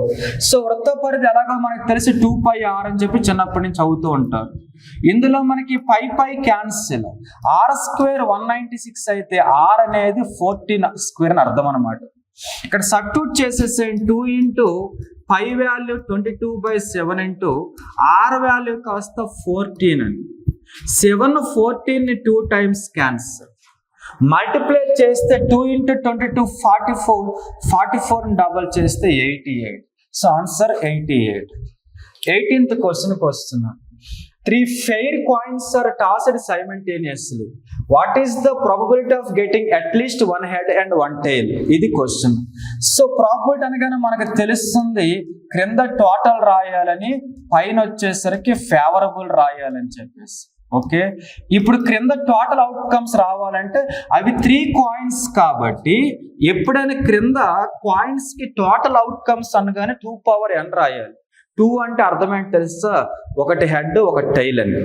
సో వృత్త పరిధి ఎలాగో మనకి తెలిసి 2πr అని చెప్పి చిన్నప్పటి నుంచి చదువుతూ ఉంటారు. ఇందులో మనకి పై క్యాన్సిల్, r² 196 అయితే r అనేది 14² అని అర్థం అనమాట. ఇక్కడ సబ్స్టిట్యూట్ చేసేసే 2 × π వాల్యూ 22/7 × r వాల్యూ కాస్త 14 అని. 7 14ని 2 times క్యాన్సిల్, మల్టిప్లై చేస్తే 2 × 22 44, 44ని డబల్ చేస్తే 88. So answer 88. 18th క్వశ్చన్కి వస్తున్నాం. 3 fair coins are tossed simultaneously. What is the probability of getting at least one head and one tail? ఇది క్వశ్చన్. సో ప్రాబిలిటీ అనగానే మనకు తెలుస్తుంది క్రింద టోటల్ రాయాలని, పైన వచ్చేసరికి ఫేవరబుల్ రాయాలని చెప్పేసి. ఓకే, ఇప్పుడు క్రింద టోటల్ అవుట్కమ్స్ రావాలంటే అవి 3 కాయిన్స్ కాబట్టి ఎప్పుడైనా క్రింద కాయిన్స్ కి టోటల్ అవుట్కమ్స్ అనగానే 2n రాయాలి. 2 అంటే అర్థమేంటి తెలుసా, ఒకటి హెడ్ ఒకటి టైల్ అని.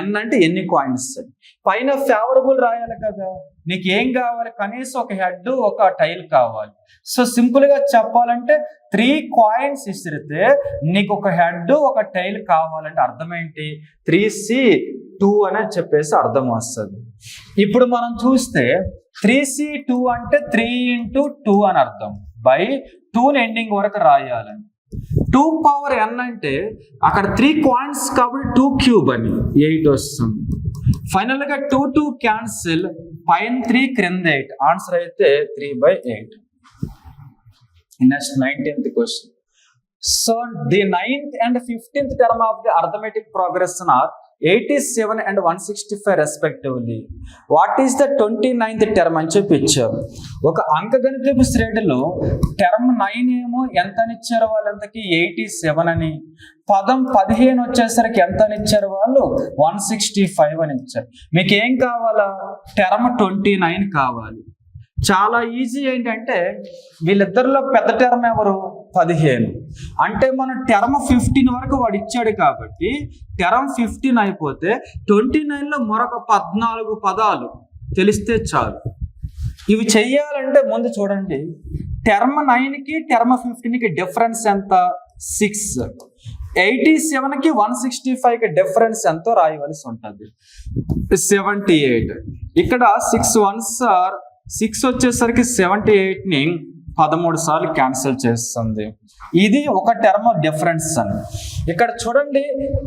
n అంటే ఎన్ని కాయిన్స్ అని. పైన ఫేవరబుల్ రాయాలి కదా, నీకు ఏం కావాలి, కనీసం ఒక హెడ్ ఒక టైల్ కావాలి. సో సింపుల్ గా చెప్పాలంటే 3 కాయిన్స్ ఇసిరితే నీకు ఒక హెడ్ ఒక టైల్ కావాలంటే అర్థం ఏంటి, 3c2 అని చెప్పేసి అర్థం వస్తుంది. ఇప్పుడు మనం చూస్తే 3c2 అంటే 3 × 2 అని అర్థం, బై 2ని ఎండింగ్ వరకు రాయాలని. 2n అంటే అక్కడ 3 కాయిన్స్ కాబట్టి 2³ అని 8 వస్తుంది. ఫైనల్ గా 2 2 క్యాన్సిల్, పైన 3 క్రింద 8, ఆన్సర్ అయితే 3/8. Next 19th question. So the 9th and 15th term of the arithmetic progression are 87 and 165 respectively. What is the 29th term అని చెప్పి ఇచ్చారు. ఒక అంకగణితపు శ్రేణిలో టర్మ్ 9 ఏమో ఎంత అని ఇచ్చారు వాళ్ళంతకి 87 అని, పదం 15 వచ్చేసరికి ఎంత అని ఇచ్చారు వాళ్ళు 165 అని ఇచ్చారు. మీకు ఏం కావాలా? టర్మ్ 29 కావాలి. చాలా ఈజీ. ఏంటంటే వీళ్ళిద్దరిలో పెద్ద టర్మ్ ఎవరు? 15. అంటే మనం టర్మ్ 15 వరకు వాడు ఇచ్చాడు కాబట్టి టర్మ్ 15 అయిపోతే 29లో మరొక 14 పదాలు తెలిస్తే చాలు. ఇవి చెయ్యాలంటే ముందు చూడండి, టర్మ్ 9కి టర్మ్ 15కి డిఫరెన్స్ ఎంత? 6. 87కి 165కి డిఫరెన్స్ ఎంతో రాయవలసి ఉంటుంది. 78. ఇక్కడ 6 1s are 6 వచ్చేసరికి 78ని 13 సార్లు క్యాన్సిల్ చేస్తుంది. ఇది ఒక టర్మ్ డిఫరెన్స్ అని. ఇక్కడ చూడండి,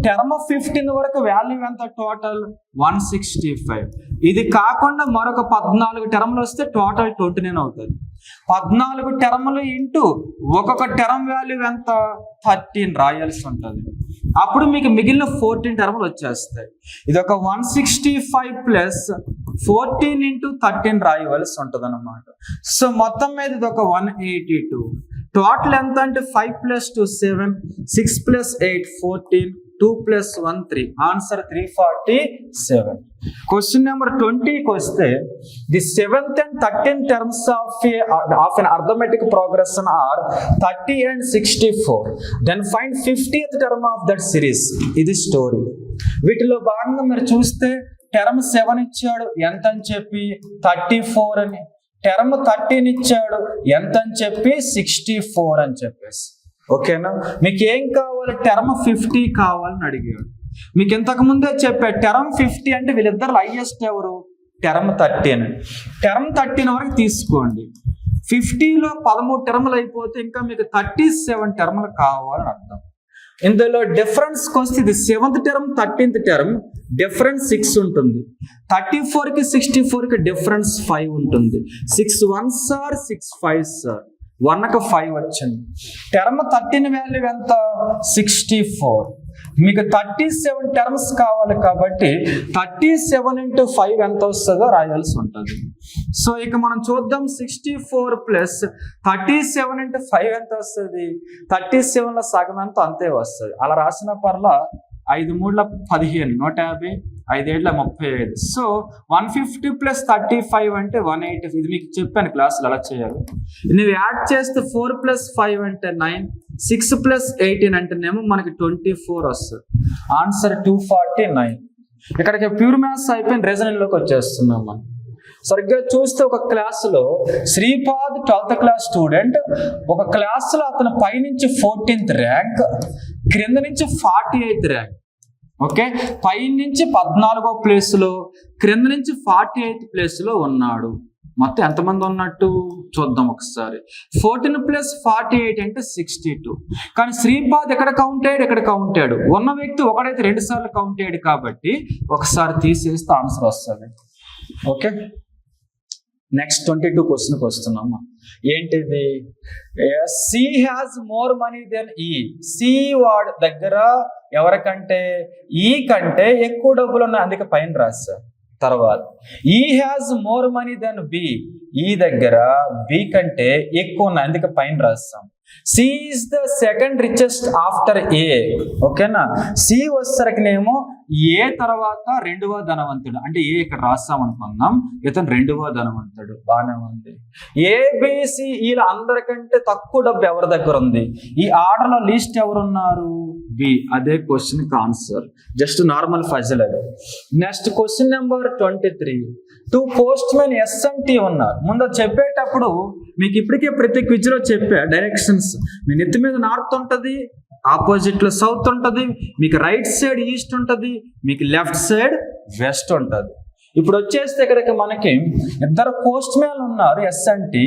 టర్మ్ 15 వరకు వాల్యూ ఎంత? టోటల్ 165. ఇది కాకుండా మరొక 14 టర్మ్లు వస్తే టోటల్ 29 అవుతుంది. 14 టర్మ్లు ఇంటూ ఒక్కొక్క టర్మ్ వాల్యూ ఎంత? 13 రాయాల్సి ఉంటుంది. అప్పుడు మీకు మిగిలిన 14 టర్మ్లు వచ్చేస్తాయి. ఇది ఒక 165 ప్లస్ 14 ఇంటూ 13 రాయవలసి ఉంటుంది అన్నమాట. సో మొత్తం మీద ఇది ఒక 182. టోటల్ ఎంత అంటే 5 plus 2 7, 6 plus 8 14, 2 plus 1 3. Answer 347. Question number 20కి వస్తే the 7th and 13th terms of an arithmetic progression are 30 and 64. Then find 50th term of that series. ఇది స్టోరీ. వీటిలో భాగంగా మీరు చూస్తే టర్మ్ 7 ఇచ్చాడు ఎంత అని చెప్పి 34 అని, టర్మ్ 13 ఇచ్చాడు ఎంత అని చెప్పి 64 అని చెప్పేసి. ఓకేనా? మీకు ఏం కావాలి? టర్మ్ 50 కావాలని అడిగాడు. మీకు ఇంతకు ముందే చెప్పా, టర్మ్ 50 అంటే వీళ్ళిద్దరు హైయెస్ట్ ఎవరు? టర్మ్ 13. టర్మ్ 13 వరకు తీసుకోండి. 50లో 13 టర్ములు అయిపోతే ఇంకా మీకు 37 టర్ములు కావాలని అర్థం. ఇందులో డిఫరెన్స్కి వస్తే ఇది 7th term 13th term difference 6 ఉంటుంది. 34కి 64కి డిఫరెన్స్ 5 ఉంటుంది. 6 1s are 6 5s are 1కి 5 వచ్చింది. టర్మ్ 13 వాల్యూ ఎంత? 64. మీకు 37 టర్మ్స్ కావాలి కాబట్టి 37 ఇంటూ 5 ఎంత వస్తుందో రాయాల్సి ఉంటుంది. సో ఇక మనం చూద్దాం, 64 ప్లస్ 37 ఇంటూ 5 ఎంత వస్తుంది? 37లో సగం ఎంత? అంతే వస్తుంది. అలా రాసిన పర్లా 5 3 15, 150, 5 7 35. సో 150 ప్లస్ 35 అంటే 180. ఇది మీకు చెప్పాను క్లాసులు ఎలా చేయాలి. నువ్వు యాడ్ చేస్తే 4 ప్లస్ 5 అంటే 9, 6 ప్లస్ 18 అంటేనేమో మనకి 24 వస్తుంది. ఆన్సర్ 249. ఇక్కడికి ప్యూర్ మ్యాథ్స్ అయిపోయిన రీజనింగ్లోకి వచ్చేస్తున్నాం మనం. సరిగ్గా చూస్తే ఒక క్లాసులో శ్రీపాద్ 12th క్లాస్ స్టూడెంట్, ఒక క్లాసులో అతను పైనుంచి 14th ర్యాంక్, క్రింద నుంచి 48th ర్యాంక్. ఓకే, పై నుంచి 14వ ప్లేస్లో, క్రింద నుంచి 48th ప్లేస్లో ఉన్నాడు. మొత్తం ఎంతమంది ఉన్నట్టు చూద్దాం ఒకసారి. 14 ప్లస్ 48 అంటే 62. కానీ శ్రీపాద్ ఎక్కడ కౌంట్ అయ్యాడు? ఎక్కడ కౌంట్ అయ్యాడు? ఉన్న వ్యక్తి ఒకడైతే 2 సార్లు కౌంట్ అయ్యాడు కాబట్టి ఒకసారి తీసేస్తే ఆన్సర్ వస్తుంది. ఓకే, నెక్స్ట్ 22 క్వశ్చన్కి వస్తున్నాము. ఏంటిది? C has more money than E. C వాడి దగ్గర ఎవరికంటే ఈ కంటే ఎక్కువ డబ్బులు ఉన్నాయి, అందుకే పైన రాశారు. తర్వాత E has more money than B. E దగ్గర బి కంటే ఎక్కువ ఉన్నాయి, అందుకే పైన రాస్తాం. C is the second richest after A. ఓకేనా? సి వచ్చేసరికినేమో ఏ తర్వాత 2వ ధనవంతుడు. అంటే ఏ ఇక్కడ రాస్తాం అనుకుందాం, ఇతను 2వ ధనవంతుడు. బాగానే ఉంది. ఏబిసి వీళ్ళ అందరికంటే తక్కువ డబ్బు ఎవరి దగ్గర ఉంది? ఈ ఆర్డర్లో లీస్ట్ ఎవరున్నారు? బి. అదే క్వశ్చన్కి ఆన్సర్. జస్ట్ నార్మల్ ఫజిల్ అది. Next question number 23. 2 postmen S and T ఉన్నారు. ముందు చెప్పేటప్పుడు మీకు ఇప్పటికే ప్రతి క్విజ్లో చెప్పా డైరెక్షన్స్. మీ నెత్తి మీద నార్త్ ఉంటుంది, ఆపోజిట్ లో సౌత్ ఉంటుంది, మీకు రైట్ సైడ్ ఈస్ట్ ఉంటుంది, మీకు లెఫ్ట్ సైడ్ వెస్ట్ ఉంటుంది. ఇప్పుడు వచ్చేస్తే ఇక్కడికి మనకి 2 పోస్ట్ మ్యాన్ ఉన్నారు ఎస్ అంటే.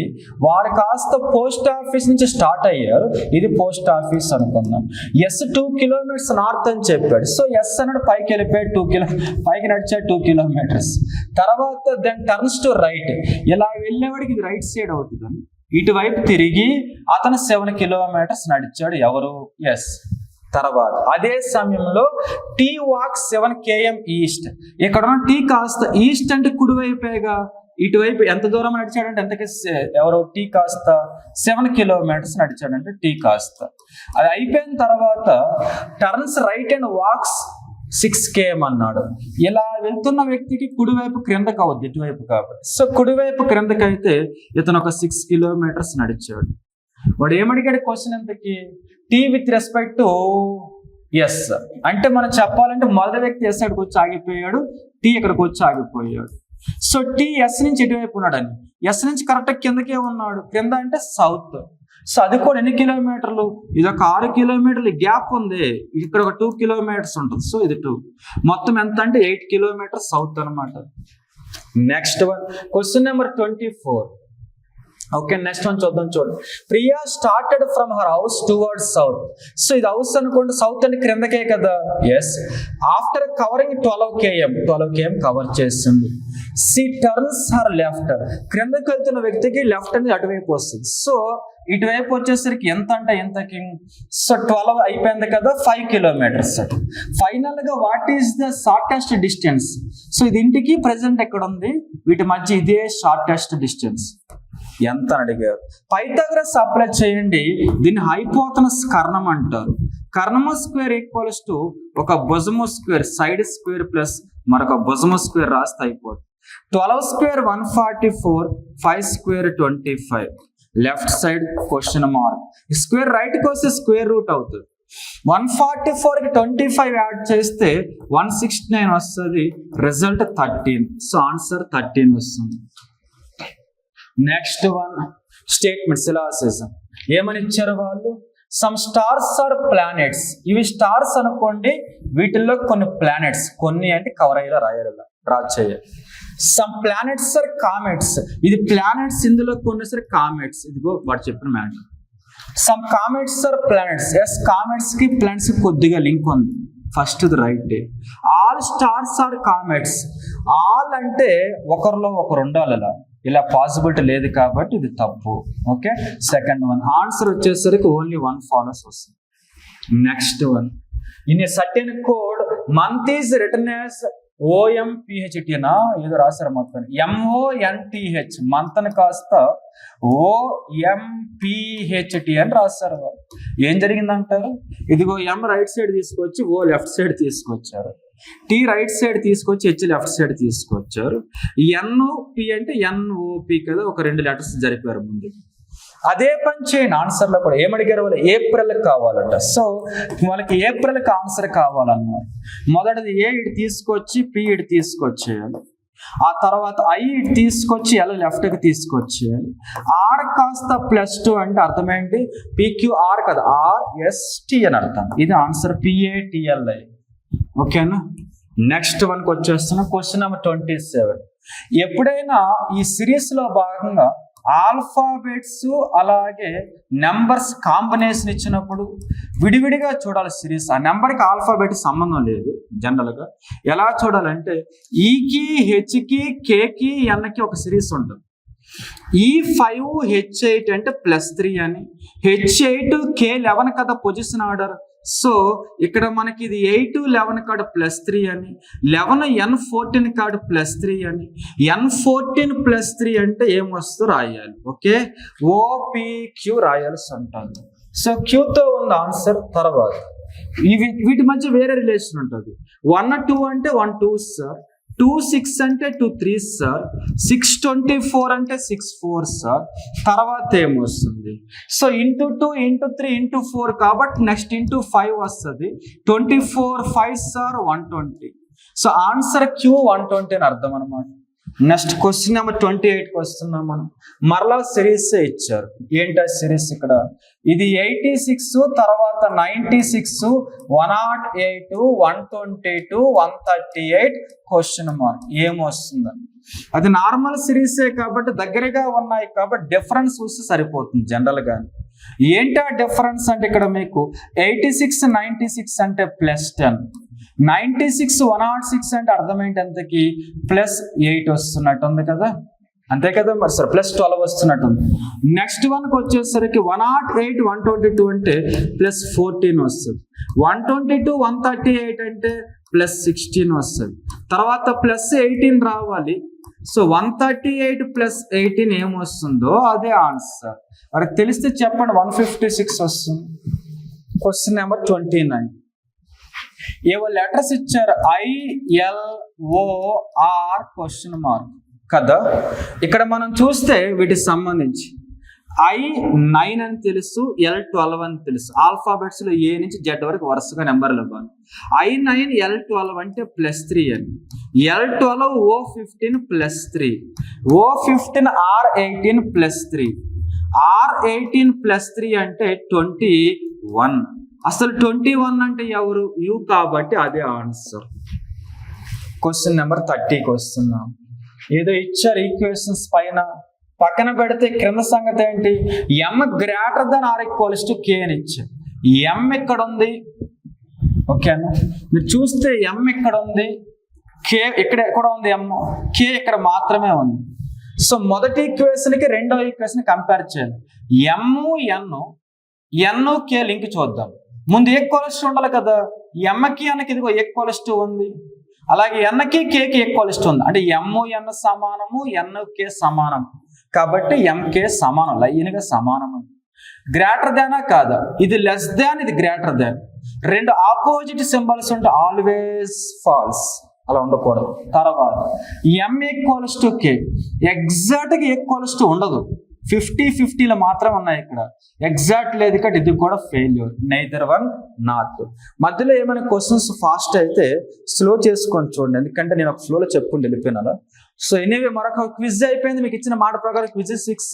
వారు కాస్త పోస్ట్ ఆఫీస్ నుంచి స్టార్ట్ అయ్యారు. ఇది పోస్ట్ ఆఫీస్ అనుకుందాం. ఎస్ 2 కిలోమీటర్స్ నార్త్ అని చెప్పాడు. సో ఎస్ అన్నాడు, పైకి వెళ్ళిపోయాడు, పైకి నడిచాడు 2 కిలోమీటర్స్. తర్వాత దెన్ టర్న్స్ టు రైట్. ఇలా వెళ్ళేవాడికి ఇది రైట్ సైడ్ అవుతుంది. ఇటువైపు తిరిగి అతను 7 కిలోమీటర్స్ నడిచాడు. ఎవరు? ఎస్. తర్వాత అదే సమయంలో టీ వాక్ 7 km ఈస్ట్. ఇక్కడ ఉన్న టీ కాస్త ఈస్ట్ అంటే కుడివైపేగా, ఇటువైపు ఎంత దూరం నడిచాడంటే ఎంతకి? ఎవరో టీ కాస్త 7 కిలోమీటర్స్ నడిచాడంటే టీ కాస్త. అది అయిపోయిన తర్వాత turns right and walks 6 km అన్నాడు. ఇలా వెళ్తున్న వ్యక్తికి కుడివైపు క్రిందకు అవుద్ది, ఇటువైపు కాబట్టి. సో కుడివైపు క్రిందకి అయితే ఇతను ఒక 6 kilometers నడిచాడు. వాడు ఏమడిగాడు క్వశ్చన్ ఎంతకి? T with respect to S. అంటే మనం చెప్పాలంటే మొదటి వ్యక్తి ఎస్ అక్కడికి వచ్చి ఆగిపోయాడు, టీ ఇక్కడికి వచ్చి ఆగిపోయాడు. సో టీ ఎస్ నుంచి ఎటువైపు ఉన్నాడని, ఎస్ నుంచి కరెక్ట్ కిందకే ఉన్నాడు. కింద అంటే సౌత్. సో అది కూడా ఎన్ని కిలోమీటర్లు? ఇది ఒక 6 kilometers గ్యాప్ ఉంది. ఇక్కడ ఒక 2 kilometers ఉంటుంది. సో ఇది 2, మొత్తం ఎంత అంటే 8 kilometers సౌత్ అనమాట. Next one, question number 24. Okay, next one చూద్దాం. చూడండి, Priya started from her house towards south. So ఇది హౌస్ అనుకోండి, సౌత్ అంటే క్రిందకే కదా. Yes. After covering 12 km cover చేస్తుంది. She turns her left. క్రిందకి వెళ్తున్న వ్యక్తికి లెఫ్ట్ అనేది అటువైపు వస్తుంది. సో ఇటువైపు వచ్చేసరికి ఎంత అంటే ఎంతకి? సో 12 అయిపోయింది కదా, 5 kilometers. ఫైనల్ గా what is the shortest distance? So ఇది ఇంటికి ప్రెసెంట్ ఎక్కడ ఉంది, వీటి మధ్య ఇదే షార్టెస్ట్ డిస్టెన్స్ ఎంత అని అడిగారు. పైథాగరస్ అప్లై చేయండి. దీన్ని హైపోతనస్ కర్ణం అంటారు. కర్ణము స్క్వేర్ ఈక్వల్స్ టు ఒక భుజము స్క్వేర్, సైడ్ స్క్వేర్ ప్లస్ మరొక భుజము స్క్వేర్ రాస్తే అయిపోతుంది. 12 square 144, 5 square 25. Left side question mark. Square right కి వస్తే స్క్వేర్ రూట్ అవుతుంది. 144కి 25 యాడ్ చేస్తే 169 వస్తుంది. రిజల్ట్ 13. సో ఆన్సర్ 13 వస్తుంది. Next one, statement syllogism. ఏమని ఇచ్చారు వాళ్ళు? Some stars are planets. ఇవి స్టార్స్ అనుకోండి, వీటిల్లో కొన్ని ప్లానెట్స్, కొన్ని అంటే కవర్ అయ్యేలా రాయాలి, డ్రా చేయాలి. Some planets are comets. ఇది ప్లానెట్స్, ఇందులో కొన్ని సరే కామెట్స్. ఇదిగో వాడు చెప్పిన matter. Some comets are planets. Yes, comets కి ప్లానెట్స్ కి కొద్దిగా లింక్ ఉంది. First the right. All stars are comets. All అంటే ఒకరిలో ఒకరు ఉండాలి, ఇలా పాసిబిలిటీ లేదు కాబట్టి ఇది తప్పు. ఓకే, సెకండ్ వన్ ఆన్సర్ వచ్చేసరికి ఓన్లీ 1 follows వస్తుంది. Next one, in a certain code month is return as OMPHT నా ఏదో రాశారు మొత్తం MONTH. మంత్ అని కాస్త OMPHT అని రాశారు. ఏం జరిగిందంటారు? ఇదిగో M రైట్ సైడ్ తీసుకొచ్చి O లెఫ్ట్ సైడ్ తీసుకొచ్చారు. T రైట్ సైడ్ తీసుకొచ్చి H లెఫ్ట్ సైడ్ తీసుకొచ్చారు. NOP అంటే NOP కదా, ఒక 2 letters జరిపారు ముందు. అదే పని చేయండి ఆన్సర్ లో కూడా. ఏమడిగారు వాళ్ళు? ఏప్రిల్ కావాలంట. సో వాళ్ళకి ఏప్రిల్కి ఆన్సర్ కావాలన్నారు. మొదటిది ఏ ఇటు తీసుకొచ్చి P ఇటు తీసుకొచ్చేయాలి. ఆ తర్వాత I ఇటు తీసుకొచ్చి L లెఫ్ట్కి తీసుకొచ్చేయాలి. R కాస్త +2 అంటే అర్థం ఏంటి? PQR కదా, RST అని అర్థం. ఇది ఆన్సర్ PATLI. ఓకేనా? నెక్స్ట్ వన్కి వచ్చేస్తున్నా. Question number 27. ఎప్పుడైనా ఈ సిరీస్ లో భాగంగా ఆల్ఫాబెట్స్ అలాగే నెంబర్స్ కాంబినేషన్ ఇచ్చినప్పుడు విడివిడిగా చూడాలి సిరీస్. ఆ నెంబర్కి ఆల్ఫాబెట్ సంబంధం లేదు. జనరల్గా ఎలా చూడాలంటే ఈకి, హెచ్కి, కేకి, ఎన్కి ఒక సిరీస్ ఉంటుంది. E5 H8 అంటే +3 అని, H8 K11 కదా పొజిషన్ ఆర్డర్. సో ఇక్కడ మనకి ఇది 8 11 కాడ +3 అని, 11 N14 కాడ +3 అని, N14 +3 అంటే ఏమొస్తుందో రాయాలి. ఓకే, OPQ రాయాల్సి ఉంటుంది. సో క్యూతో ఉంది ఆన్సర్. తర్వాత వీటి మధ్య వేరే రిలేషన్ ఉంటుంది. 1 2 అంటే 1 2 సార్, 2 6 అంటే 2 3 సార్, 6 24 అంటే 6 4 సార్. తర్వాత ఏమొస్తుంది? సో ఇంటూ 2 ఇంటూ 3 ఇంటూ 4 కాబట్టి నెక్స్ట్ ఇంటూ 5 వస్తుంది. 24 5 సార్ 120. సో ఆన్సర్ Q 120 అని అర్థం అనమాట. నెక్స్ట్ క్వశ్చన్ నెంబర్ 28కి వస్తున్నాం మనం. మరలా సిరీస్ ఇచ్చారు. ఏంటి ఆ సిరీస్? ఇక్కడ ఇది 86, తర్వాత 96, 108, 122, 138 క్వశ్చన్ మార్క్. ఏమొస్తుందని. అది నార్మల్ సిరీసే కాబట్టి దగ్గరగా ఉన్నాయి కాబట్టి డిఫరెన్స్ చూస్తే సరిపోతుంది జనరల్గా. ఏంటి ఆ డిఫరెన్స్ అంటే ఇక్కడ మీకు 86 96 అంటే +10, 96 106 అంటే అర్థం ఏంటి? అంతకి +8 వస్తున్నట్టు ఉంది కదా. అంతే కదా మరి సార్, +12 వస్తున్నట్టు. నెక్స్ట్ వన్కి వచ్చేసరికి 108 122 అంటే +14 వస్తుంది. 122 138 అంటే +16 వస్తుంది. తర్వాత +18 రావాలి. సో 138 + 18 ఏమొస్తుందో అదే ఆన్సర్. మరి తెలిస్తే చెప్పండి. 156 వస్తుంది. Question number 29. ఏవో లెటర్స్ ఇచ్చారు, ILOR క్వశ్చన్ మార్క్ కదా. ఇక్కడ మనం చూస్తే వీటికి సంబంధించి I9 అని తెలుసు, L12 అని తెలుసు. ఆల్ఫాబెట్స్ లో A నుంచి Z వరకు వరుసగా నెంబర్లు ఇవ్వాలి. I9 L12 అంటే +3 అని, L12 O15 +3, O15 R18 +3, R18 +3 అంటే 21. అసలు 21 అంటే ఎవరు? యు, కాబట్టి అదే ఆన్సర్. క్వశ్చన్ నెంబర్ 30కి వస్తున్నాం. ఏదో ఇచ్చారు ఈక్వేషన్స్ పైన, పక్కన పెడితే క్రింద సంగతి ఏంటి? M ≥ K అని ఇచ్చారు. M ఇక్కడ ఉంది, ఓకేనా? మీరు చూస్తే M ఇక్కడ ఉంది, K ఇక్కడ కూడా ఉంది, M, K ఇక్కడ మాత్రమే ఉంది. సో మొదటి ఈక్వేషన్కి రెండో ఈక్వేషన్ కంపేర్ చేయాలి. N K లింక్ చూద్దాం. ముందు ఈక్వలిస్ట్ ఉండాలి కదా. Mకి Nకి ఇదిగో ఈక్వలిస్ట్ ఉంది, అలాగే Nకి Kకి ఈక్వలిస్ట్ ఉంది. అంటే MN సమానము, NK సమానం, కాబట్టి MK సమానం, లైన్గా సమానం. గ్రేటర్ దానా కాదా? ఇది లెస్ దాన్, ఇది గ్రేటర్ దాన్. రెండు ఆపోజిట్ సింబల్స్ ఉంటే ఆల్వేస్ ఫాల్స్, అలా ఉండకూడదు. తర్వాత M = K, ఎగ్జాక్ట్గా ఈక్వలిస్ట్ ఉండదు, 50-50 మాత్రం ఉన్నాయి. ఇక్కడ ఎగ్జాక్ట్ లేదు, ఇక్కడ ఇది కూడా ఫెయిల్యూర్. Neither one not. మధ్యలో ఏమైనా క్వశ్చన్స్ ఫాస్ట్ అయితే స్లో చేసుకొని చూడండి, ఎందుకంటే నేను ఒక ఫ్లోలో చెప్పుకుంటూ వెళ్ళిపోయినా. సో ఎనీవే, మరొక క్విజ్ అయిపోయింది. మీకు ఇచ్చిన మాట ప్రకారం క్విజ్ 6,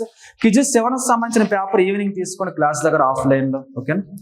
క్విజ్ 7 సంబంధించిన పేపర్ ఈవినింగ్ తీసుకోండి క్లాస్ దగ్గర ఆఫ్లైన్లో, ఓకేనా?